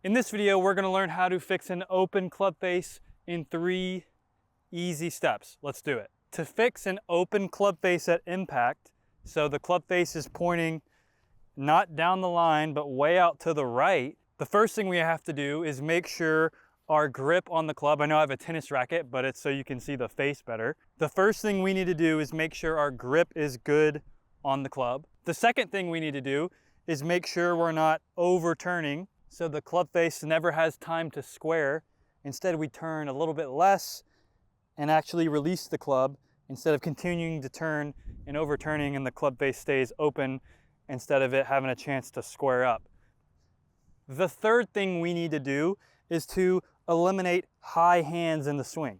In this video, we're going to learn how to fix an open club face in 3 easy steps. Let's do it. To fix an open club face at impact, so the club face is pointing not down the line, but way out to the right, the first thing we have to do is make sure our grip on the club, I know I have a tennis racket, but it's so you can see the face better. The first thing we need to do is make sure our grip is good on the club. The second thing we need to do is make sure we're not overturning, so the club face never has time to square. Instead, we turn a little bit less and actually release the club instead of continuing to turn and overturning, and the club face stays open instead of it having a chance to square up. The third thing we need to do is to eliminate high hands in the swing.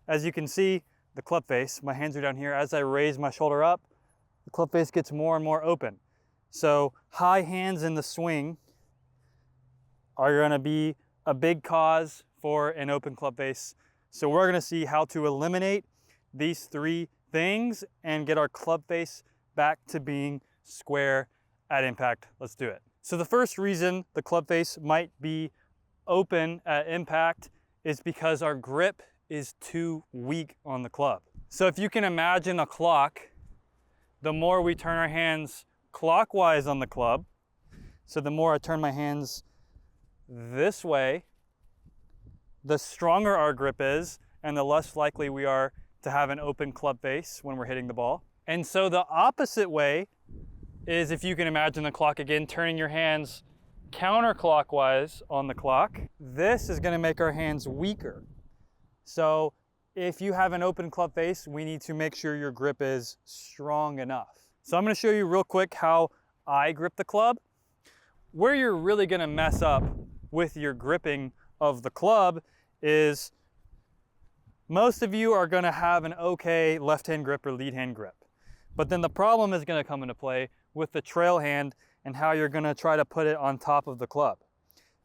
As you can see, the club face, my hands are down here. As I raise my shoulder up, the club face gets more and more open. So high hands in the swing are going to be a big cause for an open club face. So we're going to see how to eliminate these 3 things and get our club face back to being square at impact. Let's do it. So the first reason the club face might be open at impact is because our grip is too weak on the club. So if you can imagine a clock, the more we turn our hands clockwise on the club, so the more I turn my hands this way, the stronger our grip is and the less likely we are to have an open club face when we're hitting the ball. And so the opposite way is, if you can imagine the clock again, turning your hands counterclockwise on the clock. This is going to make our hands weaker. So if you have an open club face, we need to make sure your grip is strong enough. So I'm going to show you real quick how I grip the club. Where you're really going to mess up with your gripping of the club is most of you are going to have an okay left hand grip or lead hand grip. But then the problem is going to come into play with the trail hand and how you're going to try to put it on top of the club.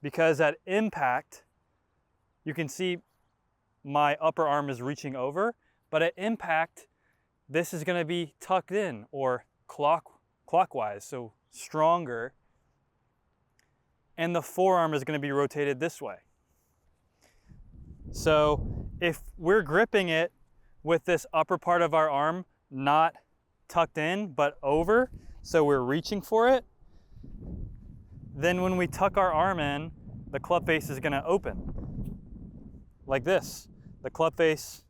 Because at impact, you can see my upper arm is reaching over, but at impact, this is going to be tucked in or clockwise, so stronger. And the forearm is going to be rotated this way. So if we're gripping it with this upper part of our arm not tucked in but over, so we're reaching for it, then when we tuck our arm in, the club face is going to open like this. The club face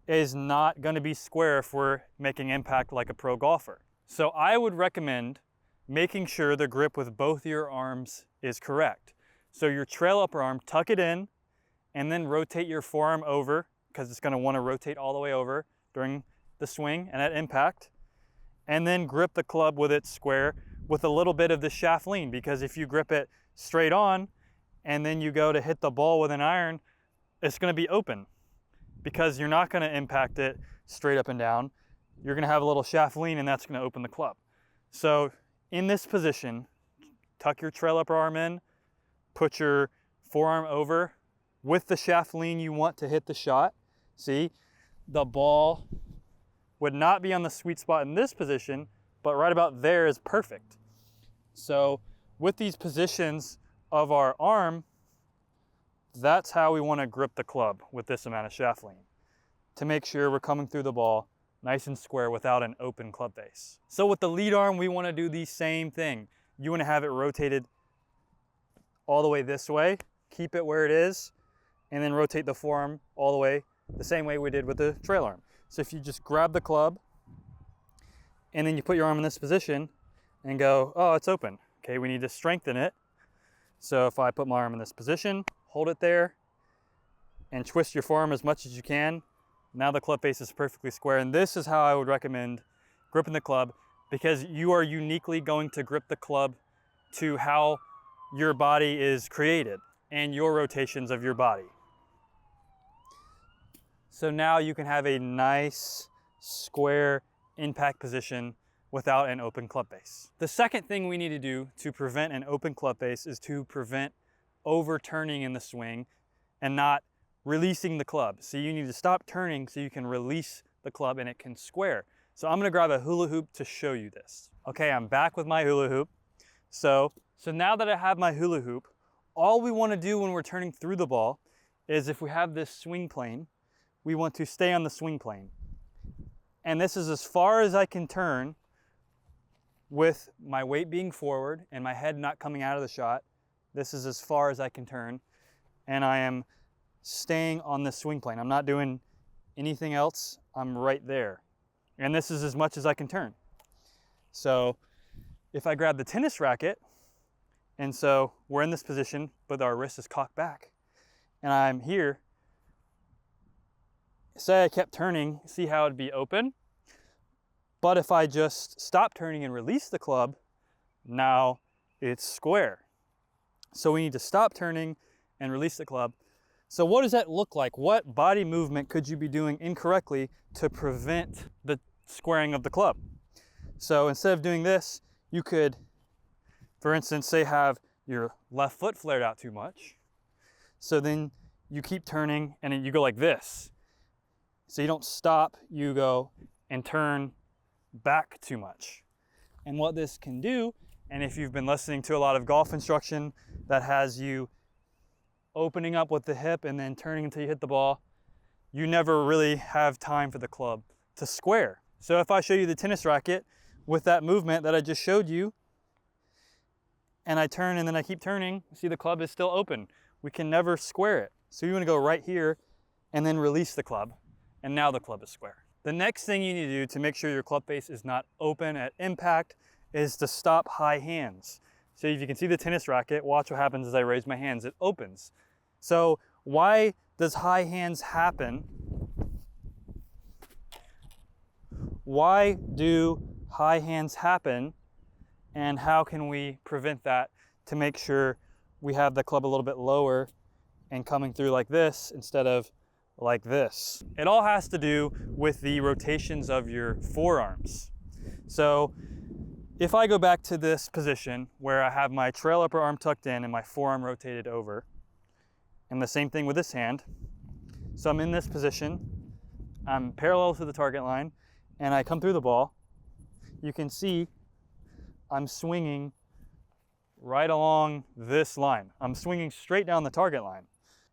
is not going to be square if we're making impact like a pro golfer. So I would recommend making sure the grip with both your arms is correct. So your trail upper arm, tuck it in, and then rotate your forearm over, because it's going to want to rotate all the way over during the swing and at impact. And then grip the club with it square with a little bit of the shaft lean, because if you grip it straight on and then you go to hit the ball with an iron, it's going to be open because you're not going to impact it straight up and down. You're going to have a little shaft lean, and that's going to open the club. So in this position, tuck your trail upper arm in, put your forearm over with the shaft lean you want to hit the shot. See, the ball would not be on the sweet spot in this position, but right about there is perfect. So with these positions of our arm, that's how we want to grip the club with this amount of shaft lean to make sure we're coming through the ball nice and square without an open club face. So with the lead arm, we want to do the same thing. You want to have it rotated all the way this way, keep it where it is, and then rotate the forearm all the way the same way we did with the trail arm. So if you just grab the club and then you put your arm in this position and go, oh, it's open. Okay, we need to strengthen it. So if I put my arm in this position, hold it there, and twist your forearm as much as you can, now the club face is perfectly square. And this is how I would recommend gripping the club, because you are uniquely going to grip the club to how your body is created and your rotations of your body. So now you can have a nice square impact position without an open club face. The second thing we need to do to prevent an open club face is to prevent overturning in the swing and not releasing the club. So you need to stop turning so you can release the club and it can square. So I'm gonna grab a hula hoop to show you this. Okay, I'm back with my hula hoop. So now that I have my hula hoop, all we want to do when we're turning through the ball is, if we have this swing plane, we want to stay on the swing plane. And this is as far as I can turn with my weight being forward and my head not coming out of the shot. This is as far as I can turn, and I am staying on the swing plane. I'm not doing anything else. I'm right there. And this is as much as I can turn. So if I grab the tennis racket, and so we're in this position, but our wrist is cocked back, and I'm here, say I kept turning, see how it'd be open? But if I just stop turning and release the club, now it's square. So we need to stop turning and release the club. So what does that look like? What body movement could you be doing incorrectly to prevent the squaring of the club? So instead of doing this, you could, for instance, say have your left foot flared out too much. So then you keep turning and then you go like this. So you don't stop, you go and turn back too much. And what this can do, and if you've been listening to a lot of golf instruction that has you opening up with the hip and then turning until you hit the ball, you never really have time for the club to square. So if I show you the tennis racket with that movement that I just showed you, and I turn and then I keep turning, see the club is still open. We can never square it. So you want to go right here and then release the club, and now the club is square. The next thing you need to do to make sure your club face is not open at impact is to stop high hands. So if you can see the tennis racket, watch what happens as I raise my hands, it opens. So why does high hands happen? Why do high hands happen, and how can we prevent that to make sure we have the club a little bit lower and coming through like this instead of like this? It all has to do with the rotations of your forearms. So if I go back to this position where I have my trail upper arm tucked in and my forearm rotated over, and the same thing with this hand. So I'm in this position, I'm parallel to the target line, and I come through the ball. You can see I'm swinging right along this line. I'm swinging straight down the target line.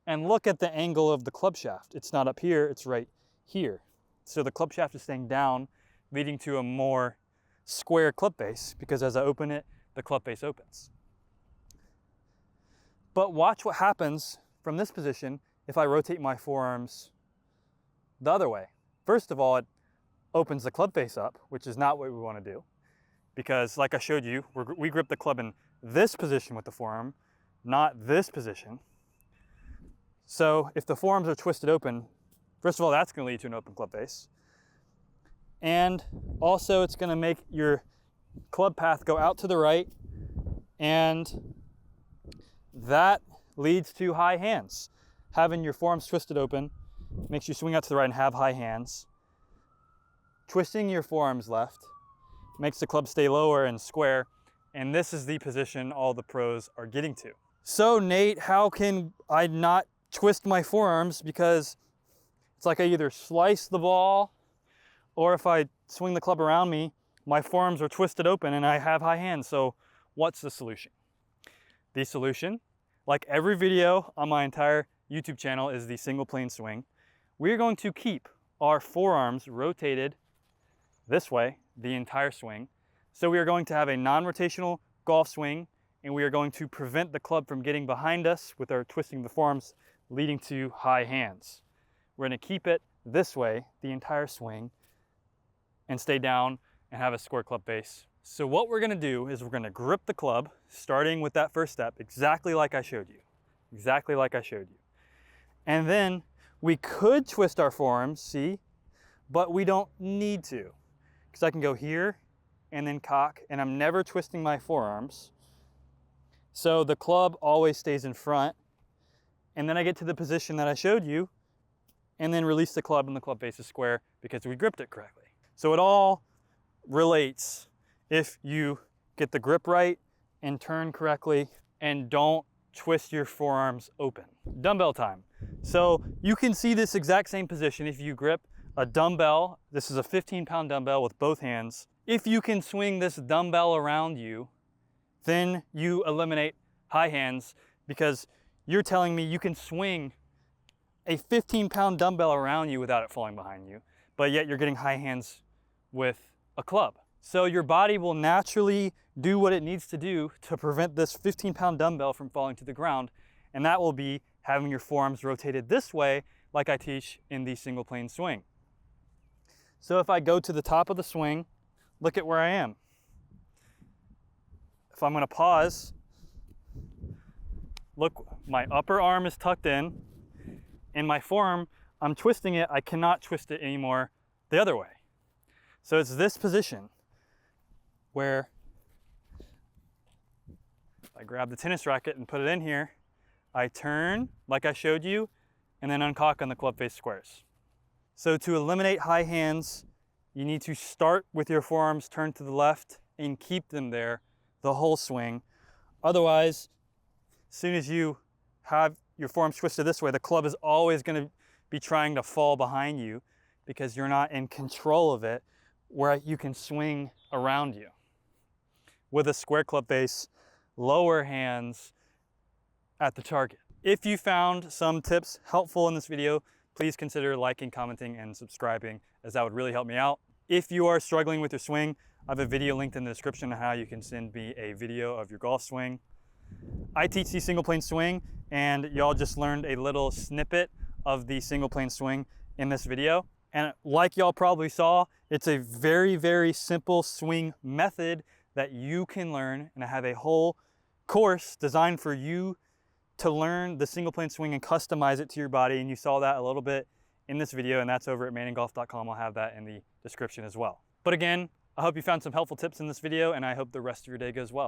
And look at the angle of the club shaft. It's not up here, it's right here. So the club shaft is staying down, leading to a more square club face, because as I open it, the club face opens. But watch what happens from this position if I rotate my forearms the other way. First of all, it opens the club face up, which is not what we want to do, because like I showed you, we grip the club in this position with the forearm, not this position. So if the forearms are twisted open, first of all, that's going to lead to an open club face. And also it's going to make your club path go out to the right, and that leads to high hands. Having your forearms twisted open makes you swing out to the right and have high hands. Twisting your forearms left makes the club stay lower and square, and this is the position all the pros are getting to. So Nate, how can I not twist my forearms? Because it's like I either slice the ball, or if I swing the club around me, my forearms are twisted open and I have high hands. So what's the solution? The solution, like every video on my entire YouTube channel, is the single plane swing. We're going to keep our forearms rotated this way the entire swing. So we are going to have a non-rotational golf swing, and we are going to prevent the club from getting behind us with our twisting the forearms, leading to high hands. We're going to keep it this way the entire swing and stay down and have a square club face. So what we're going to do is we're going to grip the club, starting with that first step, exactly like I showed you. Exactly like I showed you. And then we could twist our forearms, see, but we don't need to, because I can go here and then cock, and I'm never twisting my forearms. So the club always stays in front, and then I get to the position that I showed you, and then release the club, and the club face is square because we gripped it correctly. So it all relates if you get the grip right and turn correctly and don't twist your forearms open. Dumbbell time. So you can see this exact same position if you grip a dumbbell. This is a 15-pound dumbbell with both hands. If you can swing this dumbbell around you, then you eliminate high hands, because you're telling me you can swing a 15-pound dumbbell around you without it falling behind you, but yet you're getting high hands with a club. So your body will naturally do what it needs to do to prevent this 15-pound dumbbell from falling to the ground, and that will be having your forearms rotated this way, like I teach in the single plane swing. So if I go to the top of the swing, look at where I am. If I'm going to pause, look, my upper arm is tucked in, and my forearm, I'm twisting it, I cannot twist it anymore the other way. So it's this position where I grab the tennis racket and put it in here, I turn like I showed you, and then uncock on the club face squares. So to eliminate high hands, you need to start with your forearms turned to the left and keep them there the whole swing. Otherwise, as soon as you have your forearms twisted this way, the club is always going to be trying to fall behind you because you're not in control of it, where you can swing around you. With a square club face, lower hands at the target. If you found some tips helpful in this video, please consider liking, commenting, and subscribing, as that would really help me out. If you are struggling with your swing, I have a video linked in the description on how you can send me a video of your golf swing. I teach the single plane swing, and y'all just learned a little snippet of the single plane swing in this video. And like y'all probably saw, it's a very, very simple swing method that you can learn, and I have a whole course designed for you to learn the single plane swing and customize it to your body, and you saw that a little bit in this video, and that's over at ManningGolf.com. I'll have that in the description as well. But again, I hope you found some helpful tips in this video, and I hope the rest of your day goes well.